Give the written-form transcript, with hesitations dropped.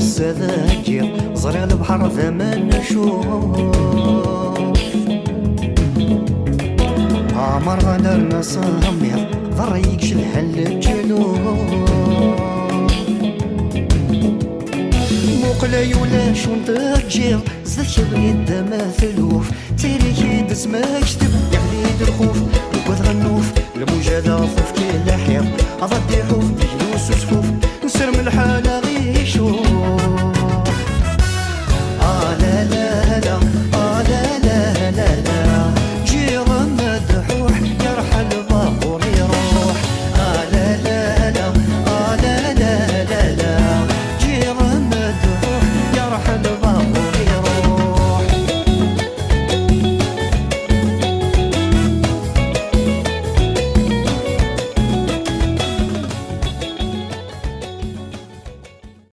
ذاكر زرع البحر ذا ما نشوف عمر غدرنا صامير ضريك شلحل الجنوب موقلا ولا شو نتجير زكر يدا ما ثلوف تيري كيد سماك تب يعليد الخوف وقد غنوف الموجة ذا طف كي لحير أضدي حوف يجلوس وسفوف نسر من الحالة غير